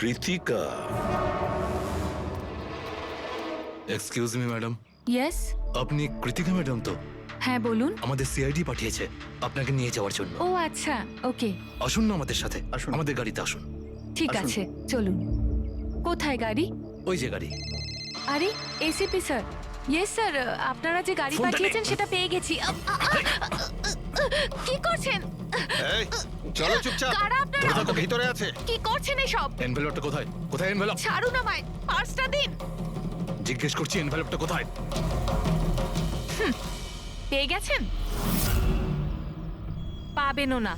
Krittika, excuse me madam. Yes. আপনি Krittika madam তো? হ্যাঁ বলুন। আমাদের সিআইডি পাঠিয়েছে আপনাকে নিয়ে যাওয়ার জন্য। ও আচ্ছা, ওকে। আসুন না আমাদের সাথে, আসুন। আমাদের গাড়িতে আসুন। ঠিক আসুন। আছে, চলুন। কোথায় গাড়ি? ওই যে গাড়ি। আরে এসিপি স্যার। ইয়েস স্যার, আপনারা যে গাড়ি ফোনটা পাঠিয়েছেন নে। সেটা পেয়ে গেছি। কি করছেন? এই চলো চুপচাপ। কারা আপনারা? দরজা তো ভিতরে আছে। কি করছেন এসব? এনভেলপটা কোথায়? কোথায় এনভেলপ? ছাড়ুন আমায়, পার্সটা দিন। জিজ্ঞেস করছি এনভেলপটা কোথায়? পেয়ে গেছেন? পাবেনও না।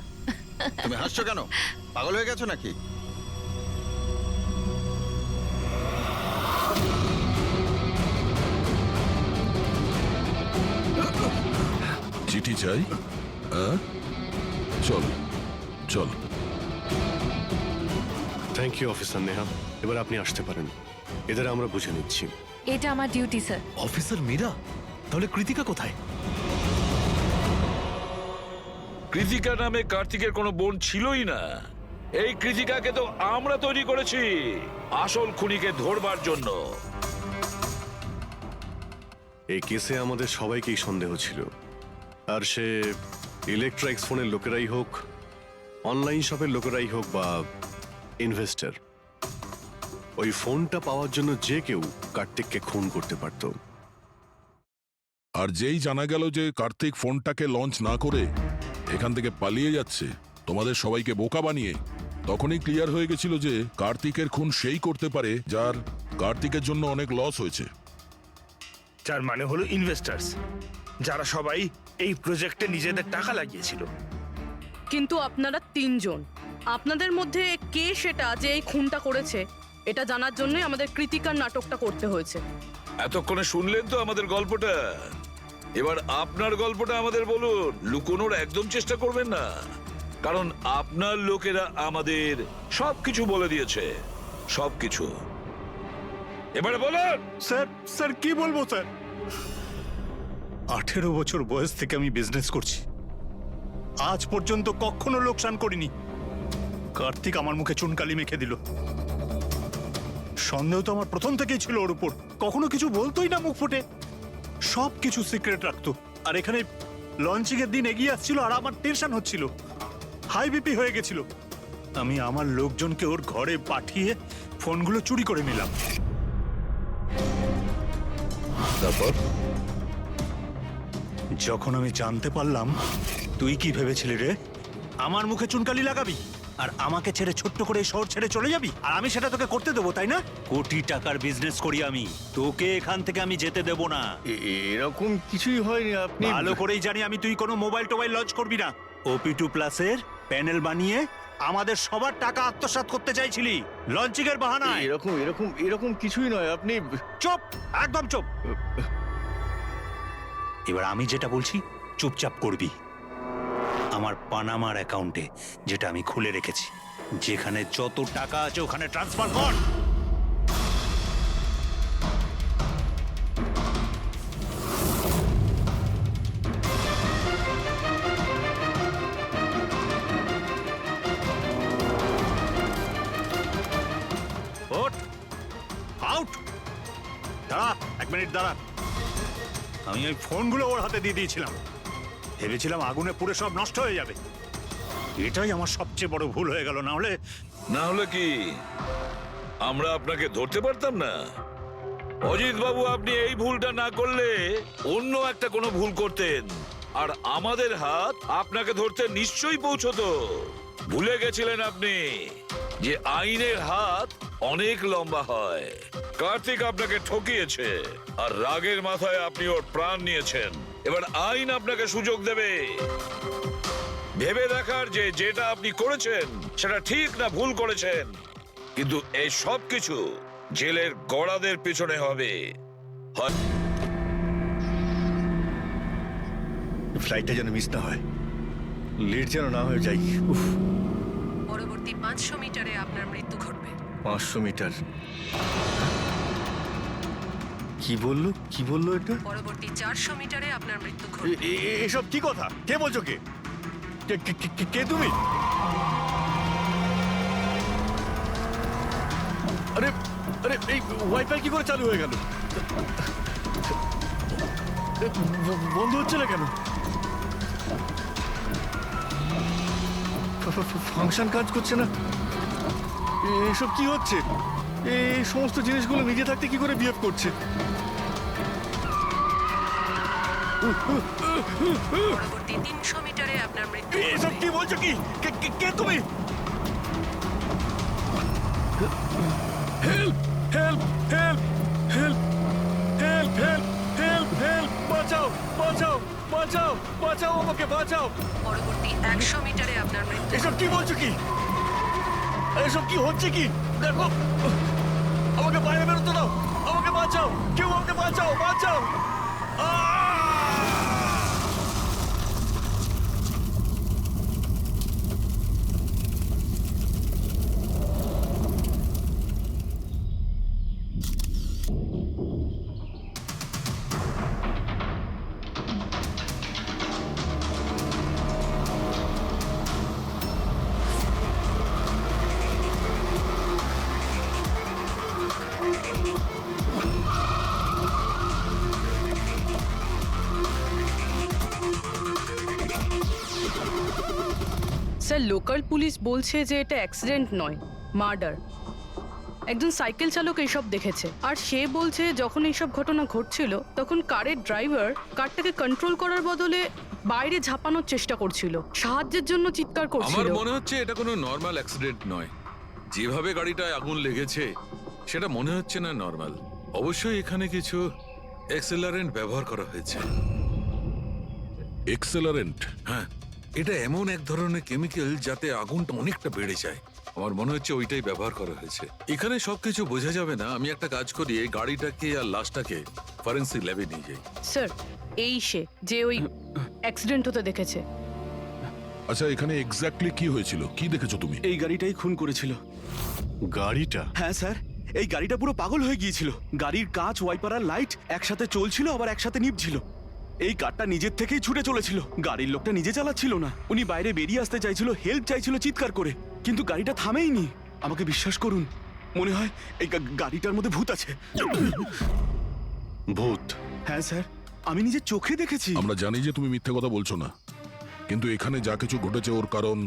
তুমি হাসছো কেন? পাগল হয়ে গেছো নাকি? চিঠি চাই? হ্যাঁ, চল চল। থ্যাংক ইউ অফিসার নেহা, এবার আপনি আসতে পারেন। এদের আমরা বুঝে নিচ্ছি। এটা আমার ডিউটি স্যার। অফিসার মীরা, তাহলে কৃতিকা কোথায়? কৃতিকা নামে কার্তিকের কোনো বোন ছিলই না। এই কৃতিকাকে তো আমরা তৈরি করেছি আসল খুনিকে ধরবার জন্য। এই কেসে আমাদের সবাইকেই সন্দেহ ছিল, আর সে ইলেকট্রনিক্স ফোনের লোকেরাই হোক, অনলাইন শপের লোকেরাই হোক বা ইনভেস্টর, ওই ফোনটা পাওয়ার জন্য যে কেউ কার্তিককে খুন করতে পারত। আর যেই জানা গেল যে কার্তিক ফোনটাকে লঞ্চ না করে এখান থেকে পালিয়ে যাচ্ছে তোমাদের সবাইকে বোকা বানিয়ে, তখনই ক্লিয়ার হয়ে গেছিল যে কার্তিকের খুন সেই করতে পারে যার কার্তিকের জন্য অনেক লস হয়েছে। যার মানে হলো ইনভেস্টার্স, যারা সবাই এই প্রজেক্টে নিজেদের টাকা লাগিয়েছিল। কিন্তু আপনারা তিনজন, আপনাদের মধ্যে কে সেটা যে এই খুনটা করেছে এটা জানার জন্য আমাদের কৃতিকার নাটকটা করতে হয়েছে। এতক্ষণে শুনলেন তো আমাদের গল্পটা। এবার আপনার গল্পটা আমাদের বলুন। লুকোনোর একদম চেষ্টা করবেন না, কারণ আপনার লোকেরা আমাদের সবকিছু বলে দিয়েছে, সবকিছু। এবারে বলুন। স্যার কি বলবো স্যার? 18 বছর বয়স থেকে আমি বিজনেস করছি, আজ পর্যন্ত কখনো লোকসান করিনি। কার্তিক আমার মুখে চুনকালি মেখে দিল। সন্দেহ তো আমার প্রথম থেকেই ছিল ওর উপর। কখনো কিছু বলতোই না মুখ ফুটে, সব কিছু সিক্রেট রাখতো। আর এখানে লঞ্চিং এর দিন এগিয়ে আসছিল আর আমার টেনশন হচ্ছিল, হাই বিপি হয়ে গেছিল। আমি আমার লোকজনকে ওর ঘরে পাঠিয়ে ফোনগুলো চুরি করে নিলাম। তারপর যখন আমি জানতে পারলাম, তুই কি ভেবেছিলি রে? আমার মুখে চুনকালি লাগাবি আর আমাকে ছেড়ে ছোট্ট করে এই শহর ছেড়ে চলে যাবি, আর আমি সেটা তোকে করতে দেবো, তাই না? কোটি টাকার বিজনেস করি আমি, তোকে এখান থেকে আমি যেতে দেবো না। এরকম কিছুই হয়নি। আপনি ভালো করেই জানি আমি তুই কোনো মোবাইল টোবাইল লঞ্চ করবি না। OP2 প্লাসের প্যানেল বানিয়ে আমাদের সবার টাকা আত্মসাৎ করতে চাইছিলি লঞ্চিং এর বাহানায়। এরকম এরকম এরকম কিছুই নয়। আপনি চুপ, একদম চুপ। এবার আমি যেটা বলছি চুপচাপ করবি। আমার পানামার অ্যাকাউন্টে, যেটা আমি খুলে রেখেছি, যেখানে যত টাকা আছে ওখানে ট্রান্সফার কর। ওঠ, আউট। দাঁড়া, 1 মিনিট দাঁড়া। আমি ওই ফোনগুলো ওর হাতে দিয়ে দিয়েছিলাম, ভেবেছিলাম আগুনে পুড়ে সব নষ্ট হয়ে যাবে। এটাই আমার সবচেয়ে বড় ভুল হয়ে গেল। না হলে কি আমরা আপনাকে ধরতে পারতাম না? অজিত বাবু, আপনি এই ভুলটা না করলে অন্য একটা কোনো ভুল করতেন, আর আমাদের হাত আপনাকে ধরতে নিশ্চয়ই পৌঁছতো। ভুলে গেছিলেন আপনি যে আইনের হাত অনেক লম্বা হয়। কার্তিক আপনাকে ঠকিয়েছে, আর রাগের মাথায় আপনি ওর প্রাণ নিয়েছেন। এবার আইন আপনাকে সুযোগ দেবে ভেবে দেখার যে যেটা আপনি করেছেন সেটা ঠিক না ভুল করেছেন। কিন্তু এই সব কিছু জেলের গড়াদের পিছনে হবে। ফ্লাইটটা যেন মিস না হয়, লেট যেন না হয়ে যাই। পরবর্তী 500 মিটারে আপনার মৃত্যু ঘটবে। 500 মিটার? কি বললো এটা? পরবর্তী 400 মিটারে আপনার মৃত্যু ঘটবে। এসব কি কথা? কে বলছো? কে তুমি? আরে আরে এই ওয়াইফাই কি করে চালু হয়ে গেল? বন্ধ হচ্ছে না কেন? ফাংশন কাজ করছে না। এসব কি হচ্ছে? এই সমস্ত জিনিসগুলো নিজে থাকতে কি করে বিহেভ করছে? পরবর্তী 300 মিটারে আপনার মৃত্যু এসব কি বলছো? কি কে তুমি? Help help help help help help help help বাঁচাও বাঁচাও বাঁচাও বাঁচাও আমাকে বাঁচাও। পরবর্তী 100 মিটারে আপনার মৃত্যু এসব কি বলছো? কি এসব কি হচ্ছে? কি দেখো, আমাকে বাইরে বেরোতে দাও, আমাকে বাঁচাও, কেউ আমাকে বাঁচাও, বাঁচাও। স্যার লোকাল পুলিশ বলছে যে এটা অ্যাক্সিডেন্ট নয়, মার্ডার। একজন সাইকেল চালক এইসব দেখেছে, আর সে বলছে যখন এইসব ঘটনা ঘটছিল তখন কারের ড্রাইভার কারটাকে কন্ট্রোল করার বদলে বাইরে ঝাঁপানোর চেষ্টা করছিল, সাহায্যের জন্য চিৎকার আমার করছিল। মনে হচ্ছে এটা কোনো নর্মাল অ্যাক্সিডেন্ট নয়। যেভাবে গাড়িটায় আগুন লেগেছে সেটা মনে হচ্ছে না নর্মাল। অবশ্যই এখানে কিছু এক্সেলারেন্ট ব্যবহার করা হয়েছে। এক্সেলারেন্ট? হ্যাঁ, এটা এমন এক ধরনের কেমিক্যাল যাতে আগুনটা অনেকটা বেড়ে যায়। আমার মনে হচ্ছে ওইটাই ব্যবহার করা হয়েছে। এখানে সবকিছু বোঝা যাবে না। আমি একটা কাজ করি, এই গাড়িটাকে আর লাশটাকে ফরেন্সিক ল্যাবে নিয়ে যাই। স্যার এই সে যে ওই অ্যাক্সিডেন্ট হতে দেখেছে। আচ্ছা, এখানে এক্স্যাক্টলি কি হয়েছিল? কি দেখেছো তুমি? এই গাড়িটাই খুন করেছিল। গাড়িটা? হ্যাঁ স্যার, এই গাড়িটা পুরো পাগল হয়ে গিয়েছিল। গাড়ির কাঁচ, ওয়াইপার আর লাইট একসাথে চলছিল, আবার একসাথে নিভছিল। এই কারটা নিজের থেকেই ছুটে চলেছিল। গাড়ির লোকটা নিজে চালাচ্ছিল না, উনি বাইরে বেরিয়ে আসতে চাইছিল, হেল্প চাইছিল চিৎকার করে, কিন্তু গাড়িটা থামেইনি। আমাকে বিশ্বাস করুন, মনে হয় এই গাড়িটার মধ্যে ভূত আছে। ভূত? হ্যাঁ স্যার, আমি নিজের চোখে দেখেছি। আমরা জানি যে তুমি মিথ্যে কথা বলছো না, কিন্তু এখানে যা কিছু ঘটেছে ওর কারণ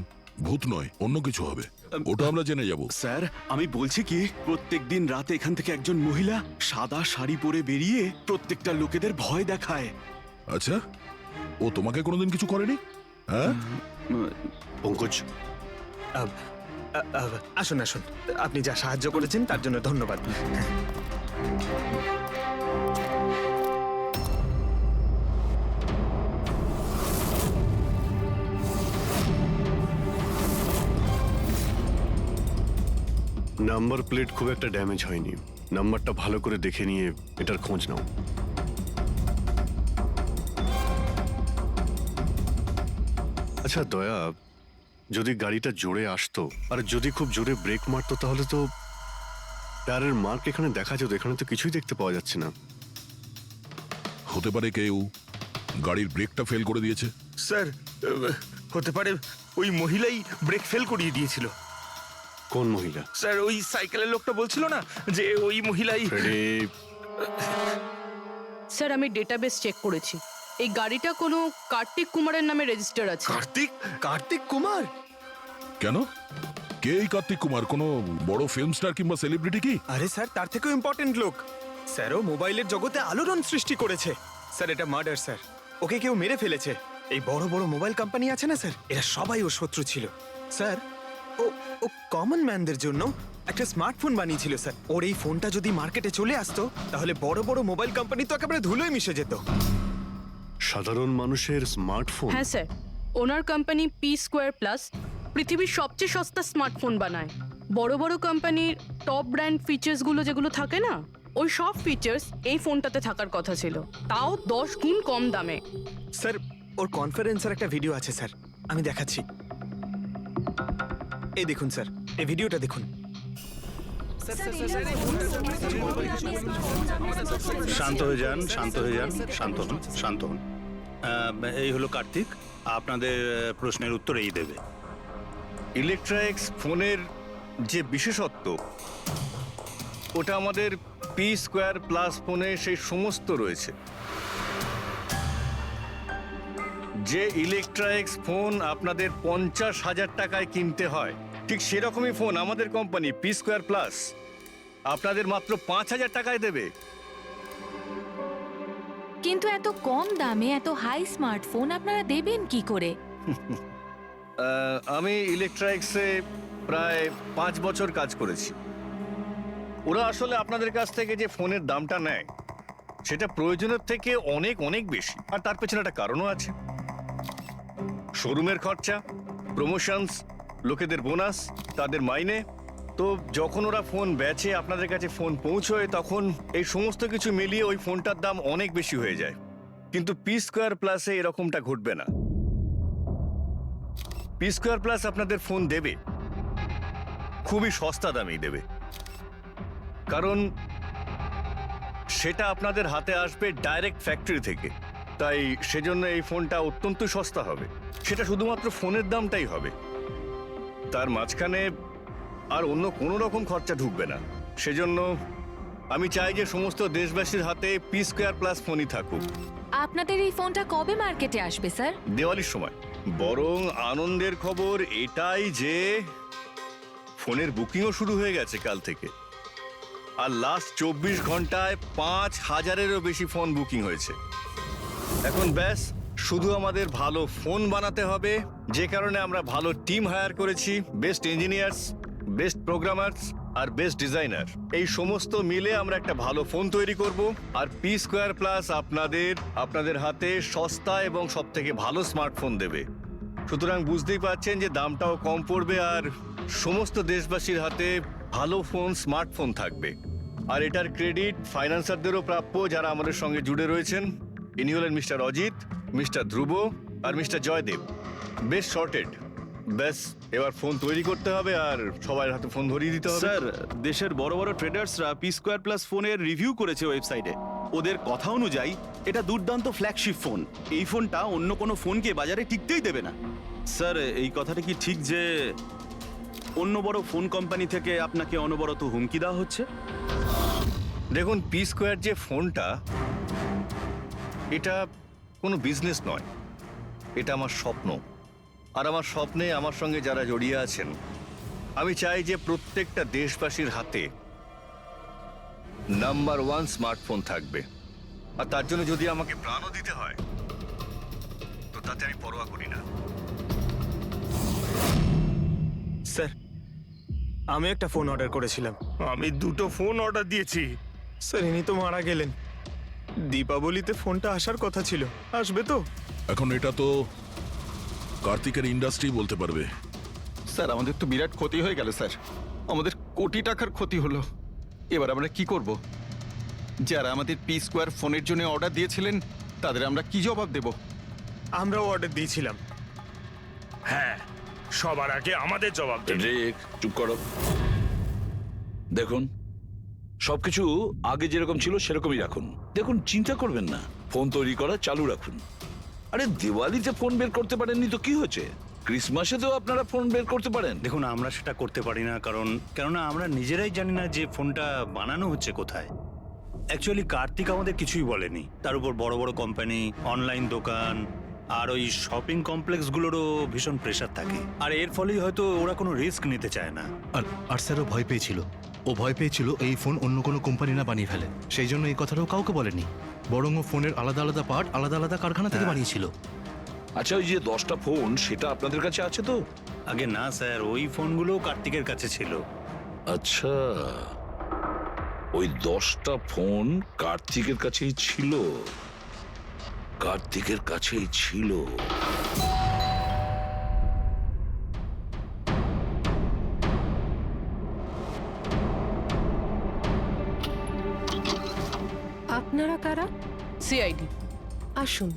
ভূত নয়, অন্য কিছু হবে। ওটা আমরা জেনে যাব। স্যার আমি বলছি কি, প্রত্যেকদিন রাতে এখান থেকে একজন মহিলা সাদা শাড়ি পরে বেরিয়ে প্রত্যেকটা লোকেদের ভয় দেখায়। আচ্ছা, ও তোমাকে কোনোদিন কিছু করেনি? হ্যাঁ, পঙ্কজ, আসুন আসুন, আপনি যা সাহায্য করেছেন তার জন্য ধন্যবাদ। নাম্বার প্লেট খুব একটা ড্যামেজ হয়নি। নাম্বারটা ভালো করে দেখে নিয়ে এটার খোঁজ নাও। আচ্ছা দয়া, যদি গাড়িটা জোরে আসতো আর যদি খুব জোরে ব্রেক মারতো তাহলে তো টায়ারের মার্ক এখানে দেখা যেত। এখানে তো কিছুই দেখতে পাওয়া যাচ্ছে না। হতে পারে কেউ গাড়ির ব্রেকটা ফেল করে দিয়েছে। স্যার হতে পারে ওই মহিলাই ব্রেক ফেল করিয়ে দিয়েছিল। কোন মহিলা? স্যার ওই সাইকেলের লোকটা বলছিল না যে ওই মহিলাই। স্যার আমি ডেটাবেস চেক করেছি, এই গাড়িটা কোনো কার্তিক কুমারের নামে রেজিস্টার আছে। কার্তিক কুমার? কেন? কে এই কার্তিক কুমার? কোনো বড় ফিল্ম স্টার কিংবা সেলিব্রিটি কি? আরে স্যার, তার থেকেও ইম্পর্টেন্ট লোক। স্যারও মোবাইলের জগতে আলোড়ন সৃষ্টি করেছে। স্যার এটা মার্ডার স্যার, ওকে কেউ মেরে ফেলেছে। এই বড় বড় মোবাইল কোম্পানি আছে না স্যার, এরা সবাই ওর শত্রু ছিল স্যার। ও কমন ম্যানদের জন্য একটা স্মার্টফোন বানিয়েছিল স্যার। ওর এই ফোনটা যদি মার্কেটে চলে আসতো তাহলে বড় বড় মোবাইল কোম্পানি তো একেবারে ধুলোয় মিশে যেত। সাধারণ মানুষের স্মার্টফোন? হ্যাঁ স্যার, ওনার কোম্পানি P2+ পৃথিবীর সবচেয়ে সস্তা স্মার্টফোন বানায়। বড় বড় কোম্পানির টপ ব্র্যান্ড ফিচার্সগুলো যেগুলো থাকে না, ওই সব ফিচার্স এই ফোনটাতে থাকার কথা ছিল, তাও 10 গুণ কম দামে। স্যার ওর কনফারেন্সের একটা ভিডিও আছে স্যার, আমি দেখাচ্ছি। এই দেখুন স্যার, এই ভিডিওটা দেখুন। শান্ত হয়ে যান, শান্ত হয়ে যান, শান্ত হন, শান্ত হন। এই হলো কার্তিক, আপনাদের প্রশ্নের উত্তর এই দেবে। ইলেকট্রনিক্স ফোনের যে বিশেষত্ব ওটা আমাদের পি স্কোয়ার প্লাস ফোনে সেই সমস্ত রয়েছে। যে ইলেকট্রনিক্স ফোন আপনাদের 50,000 টাকায় কিনতে হয়, ঠিক সেরকমই ফোন আমাদের কোম্পানি পি স্কোয়ার প্লাস আপনাদের মাত্র 5,000 টাকায় দেবে। কিন্তু এত কম দামে এত হাই স্মার্টফোন আপনারা দেবেন কি করে? আমি ইলেকট্রনিক্সে প্রায় 5 বছর কাজ করেছি। ওরা আসলে আপনাদের কাছ থেকে যে ফোনের দামটা নেয় সেটা প্রয়োজনের থেকে অনেক অনেক বেশি, আর তার পেছনে একটা কারণও আছে। শোরুমের খরচা, প্রমোশনস, লোকেদের বোনাস, তাদের মাইনে। তো যখন ওরা ফোন বেচে আপনাদের কাছে ফোন পৌঁছয় তখন এই সমস্ত কিছু মিলিয়ে ওই ফোনটার দাম অনেক বেশি হয়ে যায়। কিন্তু পি স্কোয়ার প্লাসে এরকমটা ঘটবে না। পি স্কোয়ার প্লাস আপনাদের ফোন দেবে খুবই সস্তা দামেই দেবে, কারণ সেটা আপনাদের হাতে আসবে ডাইরেক্ট ফ্যাক্টরি থেকে। তাই সেজন্য এই ফোনটা অত্যন্ত সস্তা হবে। সেটা শুধুমাত্র ফোনের দামটাই হবে, তার মাঝখানে আর অন্য কোনো রকম খরচা ঢুকবে না। সেজন্য আমি চাই যে সমস্ত দেশবাসীর হাতে পি স্কোয়ার প্লাস ফোনই থাকুক। আপনাদের এই ফোনটা কবে মার্কেটে আসবে স্যার? দিওয়ালির সময়। বরং আনন্দের খবর এটাই যে ফোনের বুকিংও শুরু হয়ে গেছে কাল থেকে। আর লাস্ট 24 ঘন্টায় 5,000-এরও বেশি ফোন বুকিং হয়েছে। এখন ব্যাস শুধু আমাদের ভালো ফোন বানাতে হবে, যে কারণে আমরা ভালো টিম হায়ার করেছি। বেস্ট ইঞ্জিনিয়ার্স, বেস্ট প্রোগ্রামার্স আর বেস্ট ডিজাইনার, এই সমস্ত মিলে আমরা একটা ভালো ফোন তৈরি করব। আর পি স্কোয়ার প্লাস আপনাদের হাতে সস্তা এবং সব থেকে ভালো স্মার্টফোন দেবে। সুতরাং বুঝতেই পারছেন যে দামটাও কম পড়বে আর সমস্ত দেশবাসীর হাতে ভালো ফোন, স্মার্টফোন থাকবে। আর এটার ক্রেডিট ফাইন্যান্সারদেরও প্রাপ্য যারা আমাদের সঙ্গে জুড়ে রয়েছেন। ইনি হলেন মিস্টার অজিত, মিস্টার ধ্রুব আর মিস্টার জয়দেব। বেশ শর্টেড। ব্যাস এবার ফোন তৈরি করতে হবে আর সবার হাতে ফোন ধরিয়ে দিতে হবে। স্যার, দেশের বড় বড় ট্রেডার্সরা পি স্কোয়ার প্লাস ফোনের রিভিউ করেছে ওয়েবসাইটে। ওদের কথা অনুযায়ী এটা দুর্দান্ত ফ্ল্যাগশিপ ফোন। এই ফোনটা অন্য কোনো ফোনকে বাজারে টিকতেই দেবে না। স্যার, এই কথাটা কি ঠিক যে অন্য বড় ফোন কোম্পানি থেকে আপনাকে অনবরত হুমকি দেওয়া হচ্ছে? দেখুন, পি স্কোয়ার যে ফোনটা, এটা কোনো বিজনেস নয়, এটা আমার স্বপ্ন। আর আমার স্বপ্নে আমার সঙ্গে যারা জড়িয়ে আছেন, আমি চাই যে প্রত্যেকটা দেশবাসীর হাতে নাম্বার 1 স্মার্টফোন থাকবে। আর তার জন্য যদি আমাকে প্রাণও দিতে হয় তো তাতে আমি পরোয়া করি না। স্যার, আমি একটা ফোন অর্ডার করেছিলাম। আমি 2টো ফোন অর্ডার দিয়েছি। স্যার, ইনি তো মারা গেলেন। দীপাবলিতে ফোনটা আসার কথা ছিল, আসবে তো? এখন এটা তো কার্তিকের ইন্ডাস্ট্রি বলতে পারবে। স্যার, আমাদের তো বিরাট ক্ষতি হয়ে গেল স্যার। আমাদের কোটি টাকার ক্ষতি হলো। এবার আমরা কি করব? যারা আমাদের পি স্কোয়ার ফোনের জন্য অর্ডার দিয়েছিলেন তাদের আমরা কি জবাব দেব? আমরাও অর্ডার দিয়েছিলাম। হ্যাঁ, সবার আগে আমাদের জবাব দিন। ঠিক, চুপ করো। দেখুন, সবকিছু আগে যেরকম ছিল সেরকমই রাখুন। দেখুন, চিন্তা করবেন না, ফোন তৈরি করা চালু রাখুন। আরে দিওয়ালিতে ফোন বের করতে পারেননি তো কি হয়েছে? ক্রিসমাসে তো আপনারা ফোন বের করতে পারেন। দেখুন, আমরা সেটা করতে পারি না কেননা আমরা নিজেরাই জানি না যে ফোনটা বানানো হচ্ছে কোথায়। অ্যাকচুয়ালি কার্তিক আমাদের কিছুই বলেনি। তার উপর বড় বড় কোম্পানি, অনলাইন দোকান আর ওই শপিং কমপ্লেক্সগুলোরও ভীষণ প্রেশার থাকে। আর এর ফলেই হয়তো ওরা কোনো রিস্ক নিতে চায় না। আর স্যারও ভয় পেয়েছিল। ও ভয় পেয়েছিল এই ফোন অন্য কোনো কোম্পানি না বানিয়ে ফেলে, সেই জন্য এই কথাটাও কাউকে বলেনি। বরং ও ফোনের আলাদা আলাদা পার্ট আলাদা আলাদা কারখানা থেকে বানিয়েছিল। আচ্ছা, ওই যে 10টা ফোন সেটা আপনাদের কাছে আছে তো? আগে না স্যার, ওই ফোনগুলো কার্তিকের কাছে ছিল। আচ্ছা, ওই 10টা ফোন কার্তিকের কাছেই ছিল। কার্তিকের কাছেই ছিল। আপনারা কারা? সিআইডি। আসুন।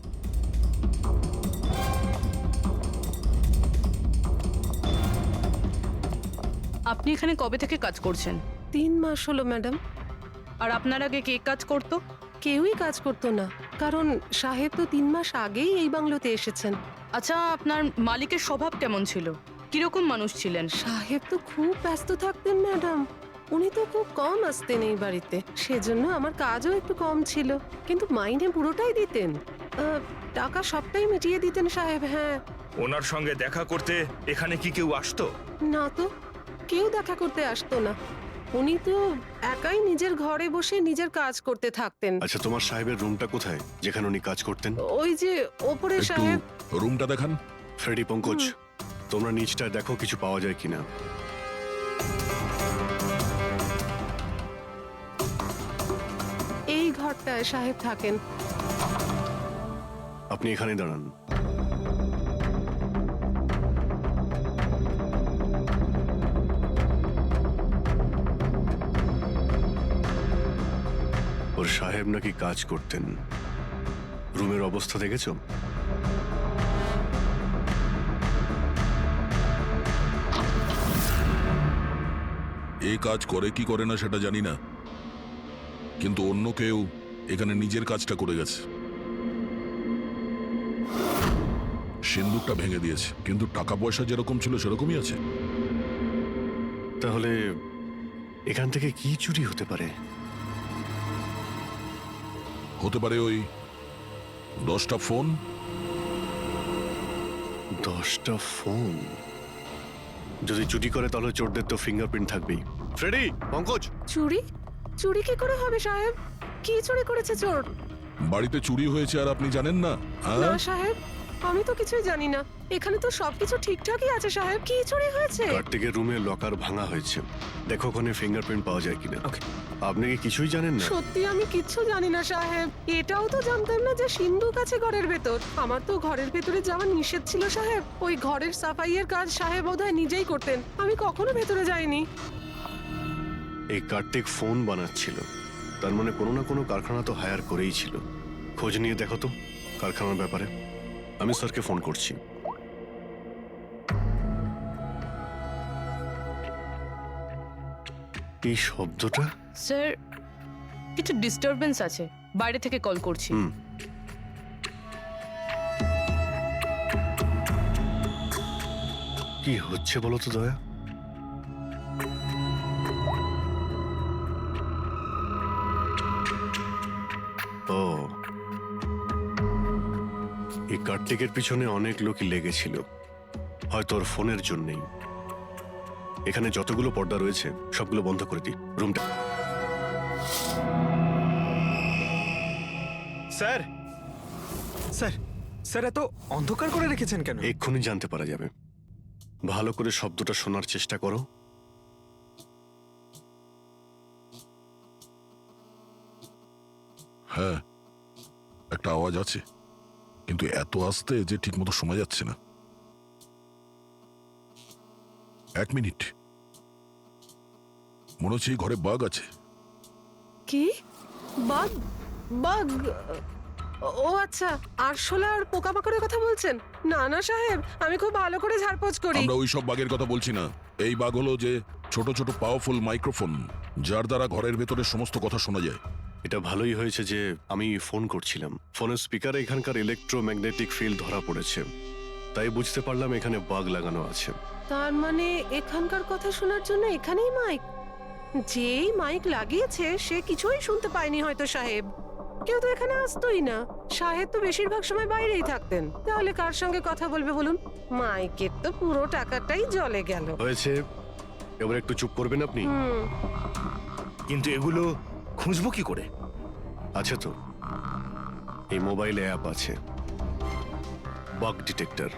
আপনি এখানে কবে থেকে কাজ করছেন? 3 মাস হলো ম্যাডাম। আর আপনার আগে কে কাজ করতো? কেউই কাজ করতো না, কারণ সাহেব তো 3 মাস আগেই এই বাংলোতে এসেছেন। আচ্ছা, আপনার মালিকের স্বভাব কেমন ছিল? কিরকম মানুষ ছিলেন? সাহেব তো খুব ব্যস্ত থাকতেন ম্যাডাম। উনি তো খুব কম আসতেন এই বাড়িতে, সেজন্য আমার কাজও একটু কম ছিল, কিন্তু মাইনে পুরোটাই দিতেন। টাকা সবটাই মিটিয়ে দিতেন সাহেব। হ্যাঁ। ওনার সঙ্গে দেখা করতে এখানে কি কেউ আসতো? না তো, কেউ দেখা করতে আসতো না। উনি তো একাই নিজের ঘরে বসে নিজের কাজ করতে থাকতেন। আচ্ছা, তোমার সাহেবের রুমটা কোথায় যেখানে উনি কাজ করতেন? ওই যে ওপরে একটু সাহেব। রুমটা দেখান। ফ্রেডি, পঙ্কজ, তোমরা নিচটায় দেখো কিছু পাওয়া যায় কিনা। এই ঘরটায় সাহেব থাকেন। আপনি এখানে দাঁড়ান। ওর সাহেব নাকি কাজ করতেন। রুমের অবস্থা দেখেছো? এ কাজ করে কি করে না সেটা জানি না, কিন্তু অন্য কেউ এখানে নিজের কাজটা করে গেছে। সিন্দুকটা ভেঙে দিয়েছে, কিন্তু টাকা পয়সা যেরকম ছিল সেরকমই আছে। তাহলে এখান থেকে কি চুরি হতে পারে? হতে পারে ওই 10টা ফোন। 10টা ফোন? যদি চুরি করে তাহলে চোরদের তো ফিঙ্গারপ্রিন্ট থাকবেই। ফ্রেডি, পঙ্কজ। চুরি? চুরি কি করে হবে সাহেব? কি চুরি করেছে চোর? বাড়িতে চুরি হয়েছে আর আপনি জানেন না? না সাহেব, আমি তো কিছুই জানি না। এখানে তো সবকিছু ঠিকঠাকই আছে সাহেব। কি চুরি হয়েছে? কার্তিকের রুমে লকার ভাঙা হয়েছে, দেখো ওখানে ফিঙ্গারপ্রিন্ট পাওয়া যায় কিনা। আপনি কি কিছুই জানেন না? সত্যি আমি কিচ্ছু জানি না সাহেব। এটাও তো জানতাম না যে সিন্ধুক আছে ঘরের ভেতর। আমার তো ঘরের ভেতরে যাওয়া নিষেধ ছিল সাহেব। ওই ঘরের সাফাইয়ের কাজ সাহেব বোধহয় নিজেই করতেন, আমি কখনো ভেতরে যাইনি। এই কার্তিক ফোন বানাচ্ছিল, তার মানে কোনো না কোনো কারখানা তো হায়ার করেই ছিল। খোঁজ নিয়ে দেখো তো কারখানার ব্যাপারে। আমি স্যারকে ফোন করছি। এই শব্দটা? স্যার, কিছু ডিস্টারবেন্স আছে, বাইরে থেকে কল করছি। কি হচ্ছে বলো তো দয়া? ও, এই কার্তিকের পিছনে অনেক লোকই লেগেছিল, হয়তো ওর ফোনের জন্যই। এখানে যতগুলো পর্দা রয়েছে সবগুলো বন্ধ করে দিই। রুমটা। স্যার, স্যার, স্যার, এত অন্ধকার করে রেখেছেন কেন? এক্ষুনি জানতে পারা যাবে। ভালো করে শব্দটা শোনার চেষ্টা করো। হ্যাঁ, একটা আওয়াজ আছে, কিন্তু এত আস্তে যে ঠিকমতো শোনা যাচ্ছে না। 1 মিনিট, মনে হচ্ছে এই ঘরে বাঘ আছে। কি? বাঘ? বাঘ? ও আচ্ছা, আরশোলা আর পোকামাকড়ের কথা বলছেন? না না সাহেব, আমি খুব ভালো করে ঝাড়পোছ করি। আমরা ওই সব বাঘের কথা বলছি না। এই বাঘ হলো যে ছোট ছোট পাওয়ারফুল মাইক্রোফোন, যার দ্বারা ঘরের ভেতরে সমস্ত কথা শোনা যায়। এটা ভালোই হয়েছে যে আমি ফোন করছিলাম। ফোনের স্পিকারে এখানকার ইলেকট্রোম্যাগনেটিক ফিল্ড ধরা পড়েছে, তাই বুঝতে পারলাম এখানে বাগ লাগানো আছে। তার মানে এখানকার কথা শোনার জন্য এখানেই মাইক? যেই মাইক লাগিয়েছে সে কিছুই শুনতে পায়নি হয়তো সাহেব। কেউ তো এখানে আসতোই না। সাহেব তো বেশিরভাগ সময় বাইরেই থাকতেন। তাহলে কার সঙ্গে কথা বলবে বলুন? মাইকের তো পুরো টাকাটাই জলে গেল। হয়েছে, এবার একটু চুপ করবেন আপনি? কিন্তু এগুলো খুঁজবো কি করে? আছে তো, এই মোবাইলে অ্যাপ আছে, বাগ ডিটেক্টর।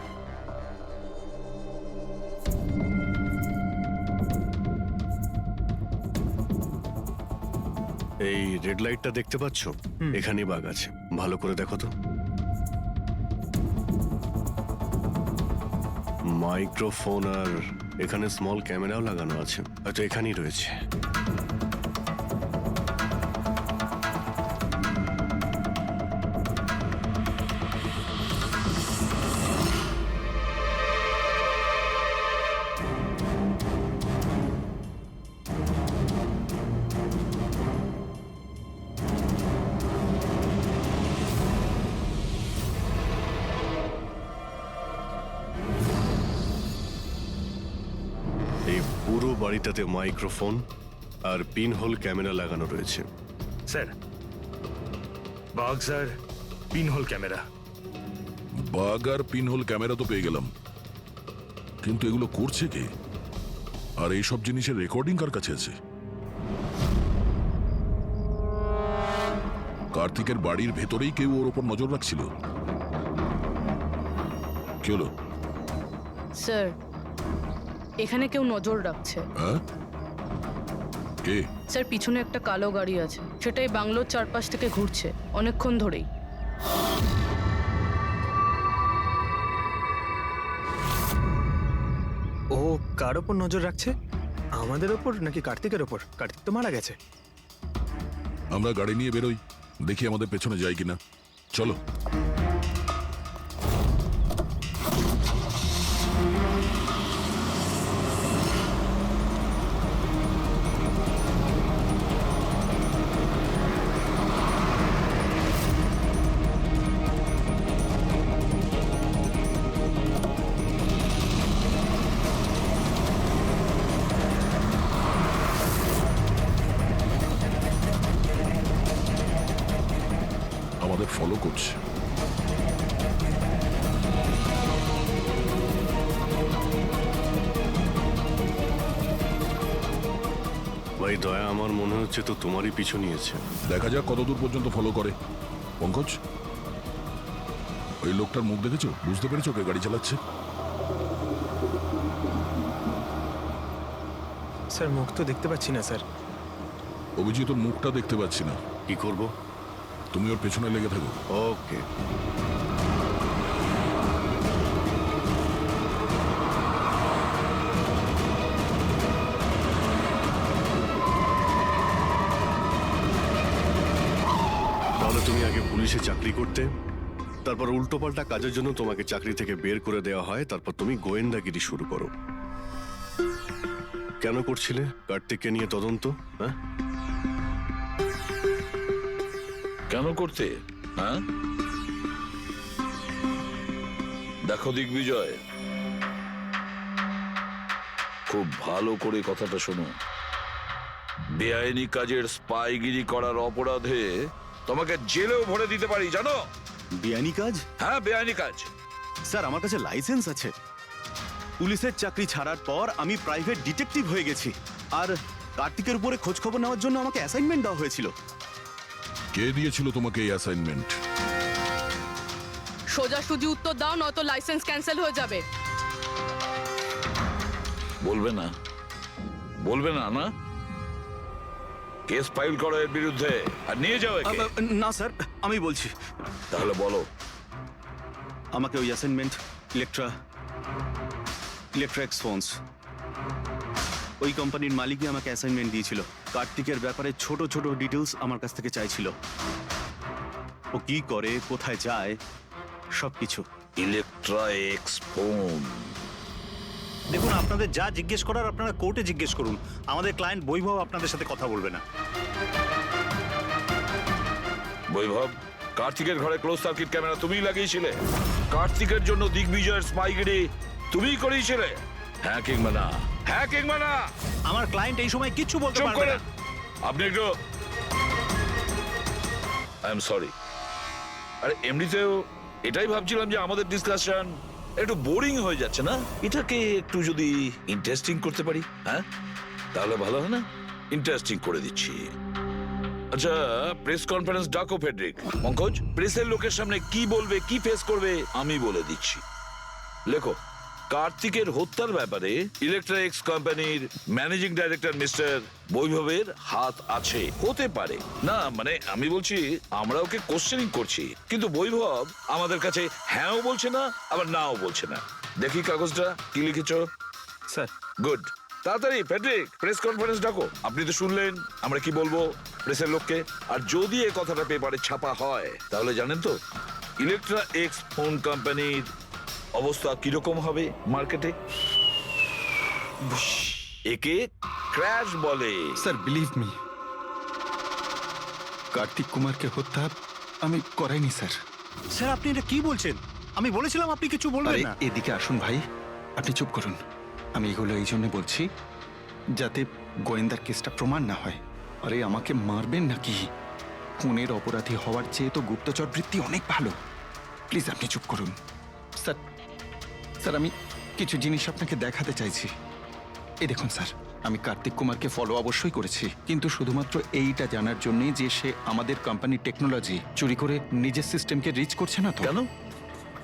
এই রেড লাইটটা দেখতে পাচ্ছ? এখানেই বাগ আছে, ভালো করে দেখো তো। মাইক্রোফোন আর এখানে স্মল ক্যামেরাও লাগানো আছে, হয়তো এখানেই রয়েছে। এই পুরো বাড়িটাতে মাইক্রোফোন আর পিন হোল ক্যামেরা লাগানো রয়েছে। স্যার বাঘ স্যার পিনহোল ক্যামেরা। বাগ আর পিনহোল ক্যামেরা তো পেয়ে গেলাম, কিন্তু এগুলো করছে কে? আর এইসব জিনিসের রেকর্ডিং কার কাছে আছে? কার্তিকের বাড়ির ভেতরেই কেউ ওর ওপর নজর রাখছিল। কি হলো? স্যার এখানে কেউ নজর রাখছে। হ্যাঁ, কে? স্যার পিছনে একটা কালো গাড়ি আছে, সেটাই বাংলোর চারপাশ থেকে ঘুরছে অনেকক্ষণ ধরেই। ও কার ওপর নজর রাখছে? আমাদের ওপর নাকি কার্তিকের ওপর? কার্তিক তো মারা গেছে। আমরা গাড়ি নিয়ে বেরোই, দেখি আমাদের পেছনে যায় কিনা। চলো। আমাদের ফলো করছে। ভাই দয়া, আমার মনে হচ্ছে তো তোমারই পিছু নিয়েছে। দেখা যাক কতদূর পর্যন্ত ফলো করে। পঙ্কজ, ওই লোকটার মুখ দেখেছো? বুঝতে পেরেছো কে গাড়ি চালাচ্ছে? স্যার মুখ তো দেখতে পাচ্ছি না স্যার। অভিজিৎ, ওর মুখটা দেখতে পাচ্ছি না। কি করব? তুমি ওর পেছনে লেগে থাকো। ওকে। তাহলে তুমি আগে পুলিশে চাকরি করতে, তারপর উল্টোপাল্টা কাজের জন্য তোমাকে চাকরি থেকে বের করে দেওয়া হয়, তারপর তুমি গোয়েন্দাগিরি শুরু করো। কেন করছিলে কার্তিককে নিয়ে তদন্ত? হ্যাঁ, কেন করতে? হ্যাঁ, দেখো দিগ্বিজয়, খুব ভালো করে কথাটা শোনো। বেআইনি কাজের স্পাইগিরি করার অপরাধে তোমাকে জেলেও ভরে দিতে পারি, জানো? বেআইনি কাজ? হ্যাঁ, বেআইনি কাজ। স্যার আমার কাছে লাইসেন্স আছে। পুলিশের চাকরি ছাড়ার পর আমি প্রাইভেট ডিটেকটিভ হয়ে গেছি, আর কার্তিকের উপরে খোঁজ খবর নেওয়ার জন্য আমাকে অ্যাসাইনমেন্ট দেওয়া হয়েছিল। কে দিয়েছিল তোমাকে এই অ্যাসাইনমেন্ট? সোজাসুজি উত্তর দাও, নয়তো লাইসেন্স ক্যান্সেল হয়ে যাবে। বলবে না? বলবে না? না, কেস ফাইল করো এর বিরুদ্ধে আর নিয়ে যাও একে। না স্যার, আমি বলছি। তাহলে বলো। আমাকে ওই অ্যাসাইনমেন্ট ইলেকট্রিক্স ফোনস, ওই কোম্পানির মালিকই আমাকে অ্যাসাইনমেন্ট দিয়েছিল। কার্তিকের ব্যাপারে ছোট ছোট ডিটেলস আমার কাছ থেকে চাইছিল। ও কি করে, কোথায় যায়, সবকিছু। Electrics phone. দেখুন, আপনাদের যা জিজ্ঞেস করার আপনারা কোর্টে জিজ্ঞেস করুন। আমাদের ক্লায়েন্ট বৈভব আপনাদের সাথে কথা বলবে না। বৈভব, কার্তিকের ঘরে ক্লোজ সার্কিট ক্যামেরা তুমিই লাগিয়েছিলে? কার্তিকের জন্য দিগ্বিজয়ের স্পাইগিরি তুমিই করিয়েছিলে? হ্যাঁ কিংবা না? হ্যাঁ কিংবা না? আমার ক্লায়েন্ট এই সময় কিচ্ছু বলতে চুপ পারবে না। করেন আপনি একটু। I am sorry. আরে এমনিতেও এটাই ভাবছিলাম যে আমাদের ডিসকাশন একটু বোরিং হয়ে যাচ্ছে না, এটাকে একটু যদি ইন্টারেস্টিং করতে পারি, হ্যাঁ তাহলে ভালো হয় না? ইন্টারেস্টিং করে দিচ্ছি। আচ্ছা, প্রেস কনফারেন্স ডাকো ফেডরিক। পঙ্কজ, প্রেসের লোকের সামনে কি বলবে, কি ফেস করবে আমি বলে দিচ্ছি। লেখো, কার্তিকের হত্যার ব্যাপারে ইলেকট্রিক্স কোম্পানির ম্যানেজিং ডাইরেক্টর মিস্টার বৈভবের হাত আছে। হতে পারে না, মানে আমি বলছি আমরা ওকে কোশ্চেনিং করছি, কিন্তু বৈভব আমাদের কাছে হ্যাঁও বলছে না আবার নাও বলছে না। দেখি কাগজটা কি লিখেছো। স্যার। গুড। তাড়াতাড়ি ফেডরিক, প্রেস কনফারেন্স ডাকো। আপনি তো শুনলেন আমরা কি বলবো প্রেসের লোককে। আর যদি এই কথাটা পেপারে ছাপা হয় তাহলে জানেন তো ইলেকট্রিক্স ফোন কোম্পানির অবস্থা কিরকম হবে মার্কেটে। একে ক্র্যাশ বলে। স্যার বিলিভ মি, কার্তিক কুমারকে হত্যা আমি করাইনি স্যার। স্যার আপনি এটা কি বলছেন? আমি বলেছিলাম আপনি কিছু বলবেন না। এদিকে আসুন ভাই, আপনি চুপ করুন। আমি এগুলো এই জন্য বলছি, যাতে গোয়েন্দার কেসটা প্রমাণ না হয়। আরে আমাকে মারবেন নাকি? খুনের অপরাধী হওয়ার চেয়ে তো গুপ্তচর বৃত্তি অনেক ভালো। প্লিজ আপনি চুপ করুন। স্যার স্যার আমি কিছু জিনিস আপনাকে দেখাতে চাইছি। এই দেখুন স্যার, আমি কার্তিক কুমারকে ফলো অবশ্যই করেছি, কিন্তু শুধুমাত্র এইটা জানার জন্যই যে সে আমাদের কোম্পানির টেকনোলজি চুরি করে নিজের সিস্টেমকে রিচ করছে না তো। কেন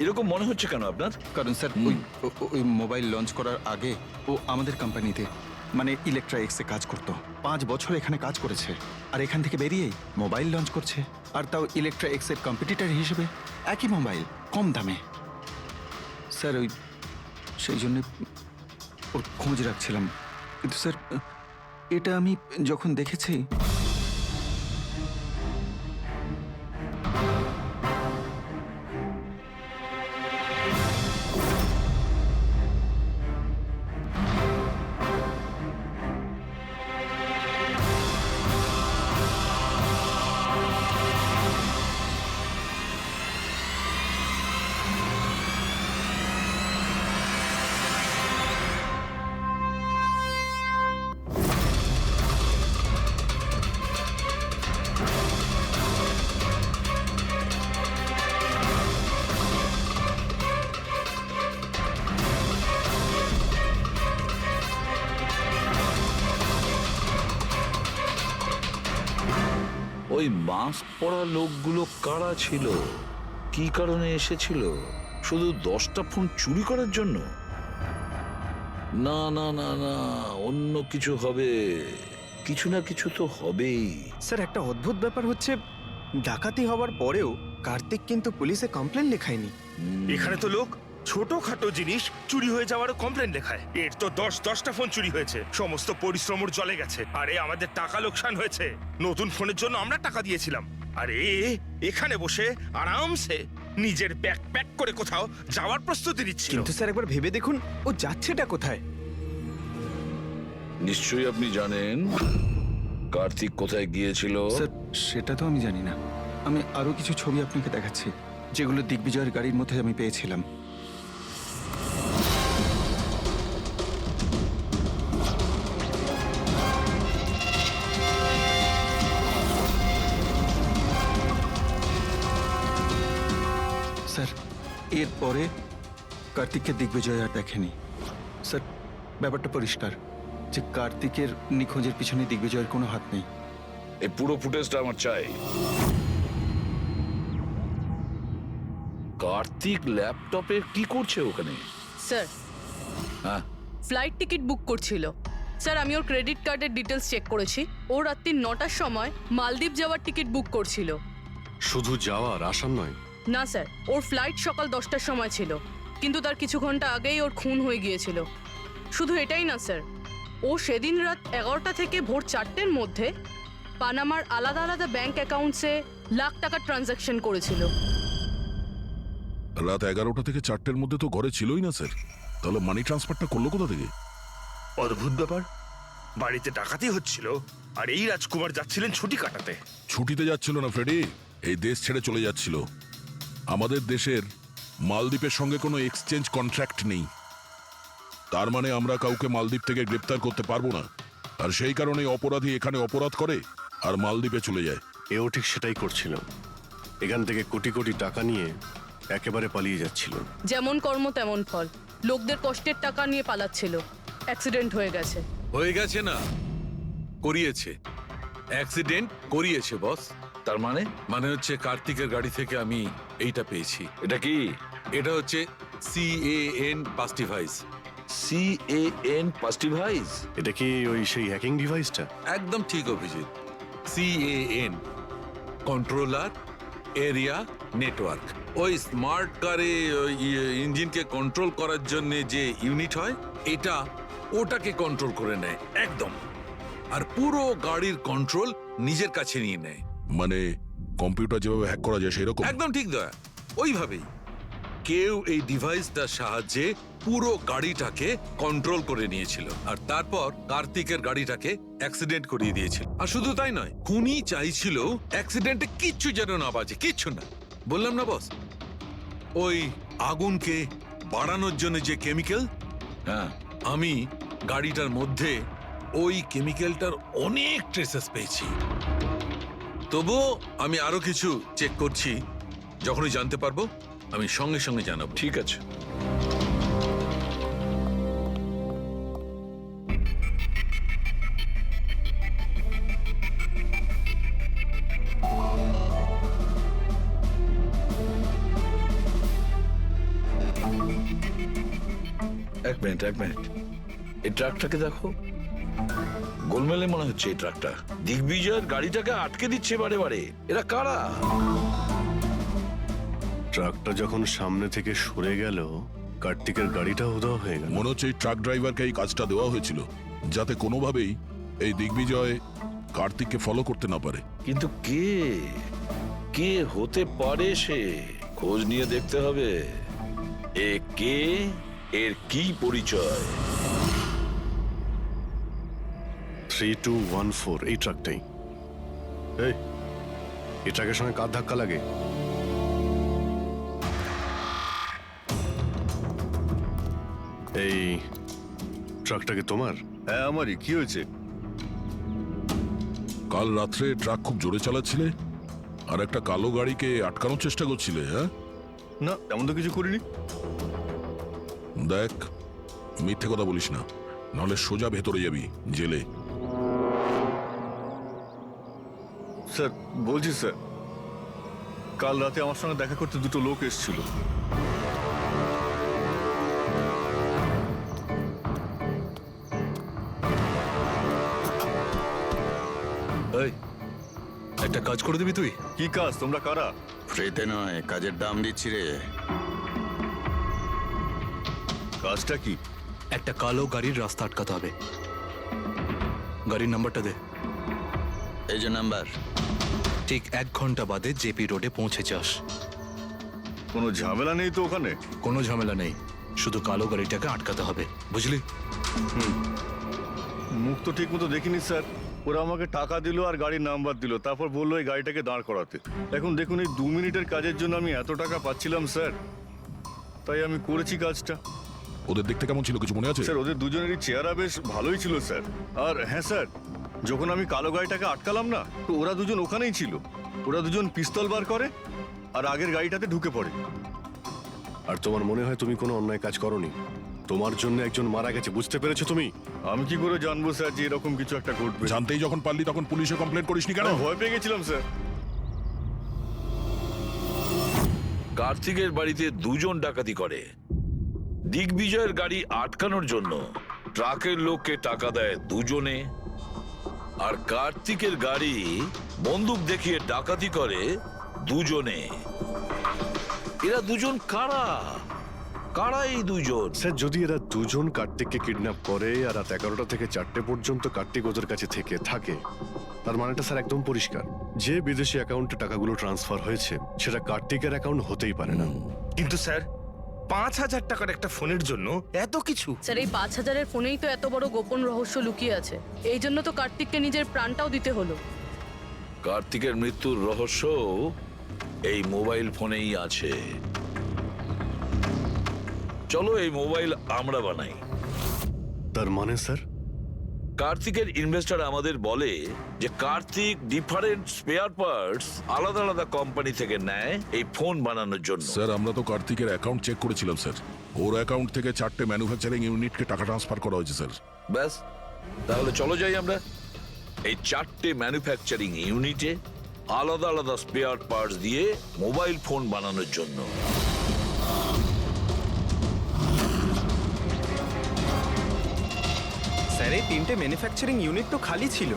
এরকম মনে হচ্ছে কেন আপনার? কারণ স্যার ওই মোবাইল লঞ্চ করার আগে ও আমাদের কোম্পানিতে মানে ইলেকট্রনিক্সে কাজ করতো। 5 বছর এখানে কাজ করেছে, আর এখান থেকে বেরিয়েই মোবাইল লঞ্চ করছে, আর তাও ইলেকট্রনিক্সের কম্পিটিটর হিসেবে, একই মোবাইল কম দামে। স্যার ওই সেই জন্য ওর খোঁজ রাখছিলাম, কিন্তু স্যার এটা আমি যখন দেখেছি ওই মাস্ক পরা লোকগুলো কারা ছিল, কি কারণে এসেছিল? শুধু 10টা ফোন চুরি করার জন্য? না না না না, অন্য কিছু হবে, কিছু না কিছু তো হবেই। স্যার একটা অদ্ভুত ব্যাপার হচ্ছে, ডাকাতি হওয়ার পরেও কার্তিক কিন্তু পুলিশে কমপ্লেন লেখায়নি। এখানে তো লোক ছোটখাটো জিনিস চুরি হয়ে যাওয়ারও কমপ্লেন লেখায়। এর তো 10টা ফোন চুরি হয়েছে, সমস্ত পরিশ্রম ওর জলে গেছে। আরে আমাদের টাকা লোকসান হয়েছে, নতুন ফোনের জন্য আমরা টাকা দিয়েছিলাম। আরে এখানে বসে আরামসে নিজের ব্যাগ প্যাক করে কোথাও যাওয়ার প্রস্তুতি নিচ্ছিল। কিন্তু স্যার একবার ভেবে দেখুন, ও যাচ্ছেটা কোথায়? নিশ্চয়ই আপনি জানেন কার্তিক কোথায় গিয়েছিল। স্যার সেটা তো আমি জানি না। আমি আরো কিছু ছবি আপনাকে দেখাচ্ছি, যেগুলো দিগ্বিজয়ের গাড়ির মধ্যে আমি পেয়েছিলাম। স্যার এরপরে কার্তিককে দিগ্বিজয় আর দেখেনি। স্যার ব্যাপারটা পরিষ্কার যে কার্তিকের নিখোঁজের পিছনে দিগ্বিজয়ের কোনো হাত নেই। এই পুরো ফুটেজটা আমার চাই। কার্তিক ল্যাপটপে কি করছে ওখানে? স্যার হ্যাঁ, ফ্লাইট টিকিট বুক করছিল। স্যার আমি ওর ক্রেডিট কার্ডের ডিটেলস চেক করেছি। ও রাত্রি 9টার সময় মালদ্বীপ যাওয়ার টিকিট বুক করছিল। শুধু যাওয়ার আসার নয়? না স্যার, ওর ফ্লাইট সকাল 10টার সময় ছিল, কিন্তু তার কিছু ঘন্টা আগেই ওর খুন হয়ে গিয়েছিল। শুধু এটাই না স্যার, ও সেদিন রাত 11টা থেকে ভোর 4টের মধ্যে পানামার আলাদা আলাদা ব্যাংক অ্যাকাউন্টসে লাখ টাকার ট্রানজ্যাকশন করেছিল। রাত 11টা থেকে 4টের মধ্যে তো ঘরে ছিলই না স্যার, তাহলে মানি ট্রান্সফারটা করলো কোথা থেকে? অদ্ভুত ব্যাপার, বাড়িতে ডাকাতি হচ্ছিল আর এই রাজকুমার যাচ্ছিলেন ছুটি কাটাতে। ছুটিতে যাচ্ছিল না ফ্রেডি, এই দেশ ছেড়ে চলে যাচ্ছিল। আমাদের দেশের মালদ্বীপের সঙ্গে কোনো এক্সচেঞ্জ কন্ট্রাক্ট নেই, তার মানে আমরা কাউকে মালদ্বীপ থেকে গ্রেপ্তার করতে পারবো না। আর সেই কারণে অপরাধী এখানে অপরাধ করে আর মালদ্বীপে চলে যায়। এও ঠিক সেটাই করছিল, এখান থেকে কোটি কোটি টাকা নিয়ে একেবারে পালিয়ে যাচ্ছিল। যেমন কর্ম তেমন ফল, লোকদের কষ্টের টাকা নিয়ে পালাচ্ছিল। অ্যাক্সিডেন্ট হয়ে গেছে। হয়ে গেছে না, করিয়েছে। অ্যাক্সিডেন্ট করিয়েছে বস। তার মানে? মানে হচ্ছে কার্তিকের গাড়ি থেকে আমি এইটা পেয়েছি। এটা কি? এটা হচ্ছে CAN পাস্টিভাইজ। CAN পাস্টিভাইজ? এটা কি ওই সেই হ্যাকিং ডিভাইসটা? একদম ঠিক Abhijit. CAN controller area network. ওই স্মার্ট কারে ইঞ্জিনকে কন্ট্রোল করার জন্য যে ইউনিট হয়, এটা ওটাকে কন্ট্রোল করে নেয় একদম, আর পুরো গাড়ির কন্ট্রোল নিজের কাছে নিয়ে নেয়। মানে কম্পিউটার যেভাবে হ্যাক করা যায় সেরকম? একদম ঠিক দয়া, ওইভাবেই। কেউ এই ডিভাইসটার সাহায্যে পুরো গাড়িটাকে কন্ট্রোল করে নিয়েছিল, আর তারপর কার্তিকের গাড়িটাকে অ্যাক্সিডেন্ট করিয়ে দিয়েছিল। আর শুধু তাই নয়, খুনি চাইছিল অ্যাক্সিডেন্টে কিচ্ছু যেন না বাজে, কিচ্ছু না। বললাম না বস, ওই আগুনকে বাড়ানোর জন্য যে কেমিক্যাল, হ্যাঁ, আমি গাড়িটার মধ্যে ওই কেমিক্যালটার অনেক ট্রেসেস পেয়েছি। তবুও আমি আরো কিছু চেক করছি, যখনই জানতে পারবো আমি সঙ্গে সঙ্গে জানাবো। ঠিক আছে। এক মিনিট এই ট্রাকটাকে দেখো, গোলমেলে মনে হচ্ছে এই ট্রাকটা। দিগ্বিজয়ের গাড়িটাকে আটকে দিচ্ছে বারে বারে। এরা কারা? ট্রাকটা যখন সামনে থেকে সরে গেল, কার্তিকের গাড়িটা উধাও হয়ে গেল। মনে হচ্ছে এই ট্রাক ড্রাইভারকে এই কাজটা দেওয়া হয়েছিল, যাতে কোনোভাবেই এই দিগ্বিজয় কার্তিককে ফলো করতে না পারে। কিন্তু কে হতে পারে সে? খোঁজ নিয়ে দেখতে হবে। এ কে, এর কি পরিচয়? 3214 এই ট্রাকটাই। এই ট্রাকের সঙ্গে কার ধাক্কা লাগে? এই ট্রাকটাকে তোমার? হ্যাঁ আমারই। কি হয়েছে? কাল রাত্রে ট্রাক খুব জোরে চালাচ্ছিলে আর একটা কালো গাড়িকে আটকানোর চেষ্টা করছিলে। হ্যাঁ, না তেমন তো কিছু করিনি। দেখ, মিথ্যে কথা বলিস না, নাহলে সোজা ভেতরে যাবি জেলে। স্যার বলছি স্যার, কাল রাতে আমার সঙ্গে দেখা করতে দুটো লোক এসেছিল। এই, একটা কাজ করে দিবি তুই? কি কাজ? তোমরা কারা? ফ্রিতে নয়, কাজের দাম দিচ্ছি রে। কাজটা কি? একটা কালো গাড়ির রাস্তা আটকাতে হবে। গাড়ির নাম্বারটা দে। এই যে নাম্বার। ঠিক 1 ঘন্টা বাদে জেপি রোডে পৌঁছে যাস। কোনো ঝামেলা নেই তো ওখানে? কোনো ঝামেলা নেই, শুধু কালো গাড়িটাকে আটকাতে হবে, বুঝলি? মুখ তো ঠিক মতো দেখিনি স্যার। ওরা আমাকে টাকা দিল আর গাড়ির নাম্বার দিল, তারপর বললো এই গাড়িটাকে দাঁড় করাতে। এখন দেখুন, এই 2 মিনিটের কাজের জন্য আমি এত টাকা পাচ্ছিলাম স্যার, তাই আমি করেছি কাজটা। ওদের দেখতে কেমন ছিল কিছু মনে আছে? স্যার ওদের দুজনেরই চেহারা বেশ ভালোই ছিল স্যার। আর হ্যাঁ স্যার, যখন আমি কালো গাড়িটাকে আটকালাম না, তো ওরা দুজন ওখানেই ছিল। ওরা দুজন পিস্তল বার করে আর আগের গাড়িটাতে ঢুকে পড়ে। আর তোমার মনে হয় তুমি কোনো অন্যায় কাজ করনি? তোমার জন্য একজন মারা গেছে, বুঝতে পেরেছো তুমি? আমি কি করে জানবো স্যার যে এরকম কিছু একটা ঘটবে? জানতেই যখন পারলি তখন পুলিশে কমপ্লেন করিসনি কেন? আমি ভয় পেয়ে গেছিলাম স্যার। কার্তিকের বাড়িতে 2 জন ডাকাতি করে। দিগ্বিজয়ের গাড়ি আটকানোর জন্য ট্রাকের লোককে টাকা দেয় 2 জনে, আর কার্তিকের গাড়ি বন্দুক দেখিয়ে ডাকাতি করে 2 জনে। এরা 2 জন কারা? কারা এই 2 জন? স্যার যদি এরা 2 জন কার্তিককে কিডন্যাপ করে আর রাত 11টা থেকে 4টে পর্যন্ত কার্তিক ওদের কাছে থাকে, তার মানেটা স্যার একদম পরিষ্কার। যে বিদেশি অ্যাকাউন্টে টাকাগুলো ট্রান্সফার হয়েছে সেটা কার্তিকের অ্যাকাউন্ট হতেই পারে না। কিন্তু স্যার 5,000 টাকার একটা ফোনের জন্য এত কিছু? স্যার এই 5,000-এর ফোনেই তো এত বড় গোপন রহস্য লুকিয়ে আছে। এই জন্য তো কার্তিককে নিজের প্রাণটাও দিতে হলো। কার্তিকের মৃত্যুর রহস্য এই মোবাইল ফোনেই আছে। চলো এই মোবাইল আমরা বানাই। তার মানে স্যার? কার্তিকের ইনভেস্টর আমাদের বলে যে কার্তিক ডিফারেন্ট স্পেয়ার পার্টস আলাদা আলাদা কোম্পানি থেকে নেয় এই ফোন বানানোর জন্য। স্যার আমরা তো কার্তিকের অ্যাকাউন্ট চেক করেছিলাম স্যার, ওর অ্যাকাউন্ট থেকে 4টে ম্যানুফ্যাকচারিং ইউনিটকে টাকা ট্রান্সফার করা হয়েছে স্যার। ব্যাস, তাহলে চলো যাই আমরা এই 4টে ম্যানুফ্যাকচারিং ইউনিটে আলাদা আলাদা স্পেয়ার পার্টস দিয়ে মোবাইল ফোন বানানোর জন্য। স্যার এই 3টে ম্যানুফ্যাকচারিং ইউনিট তো খালি ছিল।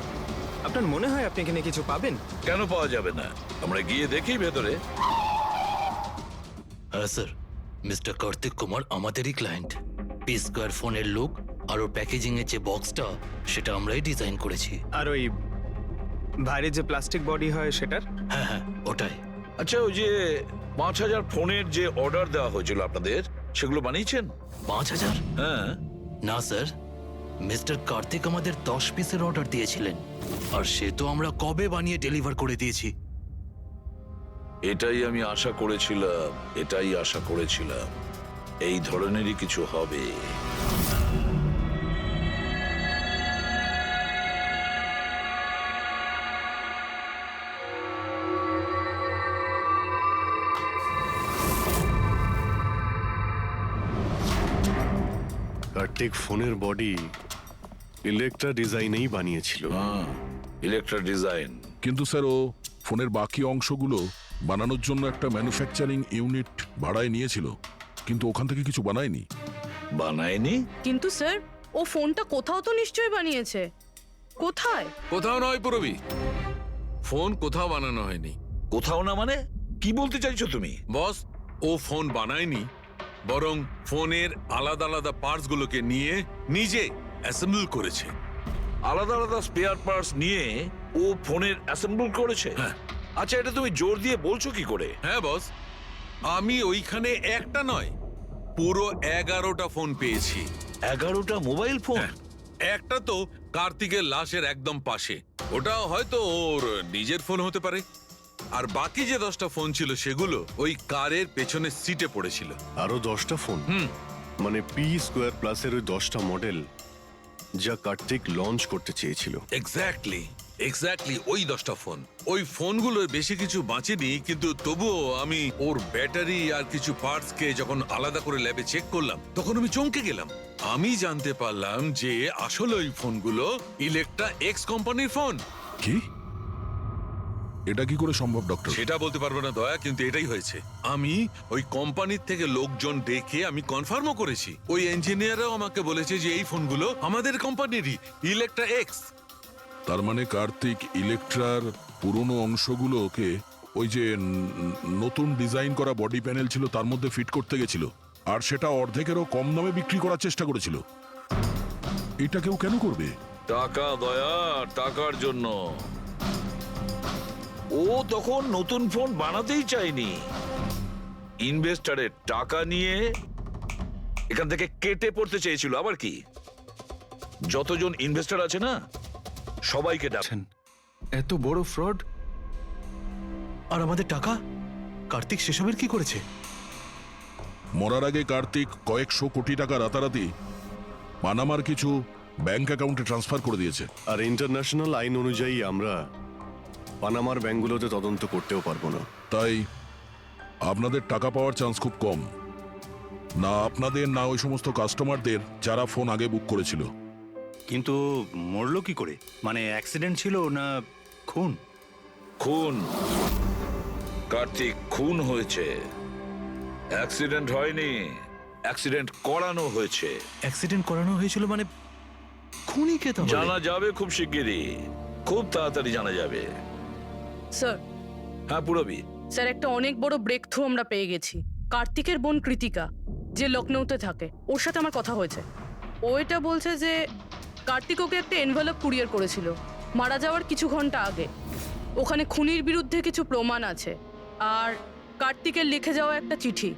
আপনার মনে হয় আপনি এখানে কিছু পাবেন? কেন পাওয়া যাবে না? আমরা গিয়ে দেখি ভেতরে। হ্যাঁ স্যার, মিস্টার কার্তিক কুমার আমাদেরই ক্লায়েন্ট। P-Square ফোনের লুক আর ওর প্যাকেজিং এর যে বক্সটা, সেটা আমরাই ডিজাইন করেছি। আর ওই বাইরে যে প্লাস্টিক বডি হয় সেটার? হ্যাঁ হ্যাঁ, ওটাই। আচ্ছা, ওই যে 5,000 ফোনের যে অর্ডার দেওয়া হয়েছিল আপনাদের, সেগুলো বানিয়েছেন? 5,000? হ্যাঁ। না স্যার, মিস্টার কার্তিক আমাদের 10 পিসের অর্ডার দিয়েছিলেন, আর সে তো আমরা কবে বানিয়ে ডেলিভার করে দিয়েছি। এটাই আমি আশা করেছিলাম, এই ধরনেরই কিছু হবে। কার্তিক ফোনের বডি ইলেকট্রা ডিজাইনেই বানিয়েছিল। হ্যাঁ, ইলেকট্রা ডিজাইন। কিন্তু স্যার ও ফোনের বাকি অংশগুলো বানানোর জন্য একটা ম্যানুফ্যাকচারিং ইউনিট ভাড়ায় নিয়েছিল, কিন্তু ওখান থেকে কিছু বানায়নি। বানায়নি? কিন্তু স্যার ও ফোনটা কোথাও তো নিশ্চয়ই বানিয়েছে। কোথায়? কোথাও নয় পুরবি, ফোন কোথাও বানানো হয়নি। কোথাও না মানে কি বলতে চাইছো তুমি? বস, ও ফোন বানায়নি, বরং ফোনের আলাদা আলাদা পার্টস গুলোকে নিয়ে নিজে অ্যাসেম্বল করেছে। আলাদা আলাদা স্পেয়ার পার্টস নিয়ে ও ফোনের অ্যাসেম্বল করেছে? হ্যাঁ। আচ্ছা, এটা তুমি জোর দিয়ে বলছো কি করে? হ্যাঁ বস, আমি ওইখানে একটা নয় পুরো 11টা ফোন পেয়েছি। 11টা মোবাইল ফোন? একটা তো কার্তিকের লাশের একদম পাশে, ওটা হয়তো ওর নিজের ফোন হতে পারে। আর বাকি যে 10টা ফোন ছিল সেগুলো ওই কারের পেছনের সিটে পড়েছিল। আরো 10টা ফোন? মানে পি স্কোয়ার প্লাসের ওই 10টা মডেল যা কার্তিক লঞ্চ করতে চেয়েছিল। এক্স্যাক্টলি ওই 10টা ফোন। ওই ফোনগুলোর বেশি কিছু বাঁচেনি, কিন্তু তবুও আমি ওর ব্যাটারি আর কিছু পার্টস কে যখন আলাদা করে ল্যাবে চেক করলাম তখন আমি চমকে গেলাম। আমি জানতে পারলাম যে আসলে ওই ফোনগুলো ইলেকট্রা এক্স কোম্পানির ফোন। কি? এটা কি করে সম্ভব ডক্টর? সেটা বলতে পারবো না দয়া, কিন্তু এটাই হয়েছে। আমি ওই কোম্পানির থেকে লোকজন ডেকে আমি কনফার্মও করেছি। ওই ইঞ্জিনিয়াররাও আমাকে বলেছে যে এই ফোনগুলো আমাদের কোম্পানিরই, ইলেকট্রা এক্স। তার মানে কার্তিক ইলেকট্রার পুরনো অংশগুলোকে ওই যে নতুন ডিজাইন করা বডি প্যানেল ছিল তার মধ্যে ফিট করতে গেছিল, আর সেটা অর্ধেকেরও কম দামে বিক্রি করার চেষ্টা করেছিল। এটা কেউ কেন করবে? টাকা দয়া, টাকার জন্য। ও তখন নতুন ফোন বানাতেই চায়নি, ইনভেস্টরের টাকা নিয়ে এখান থেকে কেটে পড়তে চেয়েছিল। আবার কি, যতজন ইনভেস্টর আছে না সবাইকে ডাকছেন। এত বড় ফ্রড! আর আমাদের টাকা কার্তিক সেসবের কি করেছে? মরার আগে কার্তিক কয়েকশো কোটি টাকা রাতারাতি পানামার কিছু ব্যাংক অ্যাকাউন্টে ট্রান্সফার করে দিয়েছে। আর ইন্টারন্যাশনাল আইন অনুযায়ী আমরা পানামার ব্যাংকগুলোতে তদন্ত করতেও পারবো না। তাই আপনাদের টাকা পাওয়ার চান্স খুব কম। না আপনাদের, না ওই সমস্ত কাস্টমারদের যারা ফোন আগে বুক করেছিল। কিন্তু মরলো কি করে? মানে অ্যাক্সিডেন্ট ছিল না খুন? খুন। কার্তিক খুন হয়েছে, অ্যাক্সিডেন্ট হয়নি। অ্যাক্সিডেন্ট করানো হয়েছে। অ্যাক্সিডেন্ট করানো হয়েছিল মানে খুনি কে? তাহলে জানা যাবে খুব শিগগিরই, খুব তাড়াতাড়ি জানা যাবে। স্যার। হ্যাঁ পুরবি। স্যার, একটা অনেক বড় ব্রেক থ্রু আমরা পেয়ে গেছি। কার্তিকের বোন কৃতিকা, যে লখনৌতে থাকে, ওর সাথে আমার কথা হয়েছে। ও এটা বলছে যে কার্তিক ওকে একটা এনভেলপ কুরিয়ার করেছিল মারা যাওয়ার কিছু ঘন্টা আগে। ওখানে খুনির বিরুদ্ধে কিছু প্রমাণ আছে, আর কার্তিকের লিখে যাওয়া একটা চিঠি।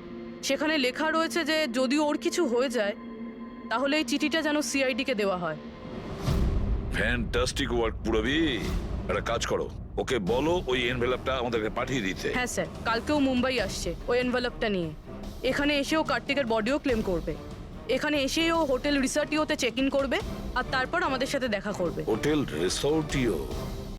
সেখানে লেখা রয়েছে যে যদি ওর কিছু হয়ে যায় তাহলে এই চিঠিটা যেন সিআইডিকে দেওয়া হয়। ফ্যান্টাস্টিক ওয়ার্ক পুরবি। একটা কাজ করো, ওকে বলো ওই এনভেলপটা আমাদেরকে পাঠিয়ে দিতে। হ্যাঁ স্যার, কালকেও মুম্বাই আসছে ওই এনভেলপটা নিয়ে। এখানে এসেও কার্তিকের বডিও ক্লেম করবে। এখানে এসেই ও হোটেল রিসর্টিওতে চেক ইন করবে, আর তারপর আমাদের সাথে দেখা করবে। হোটেল রিসর্টিও?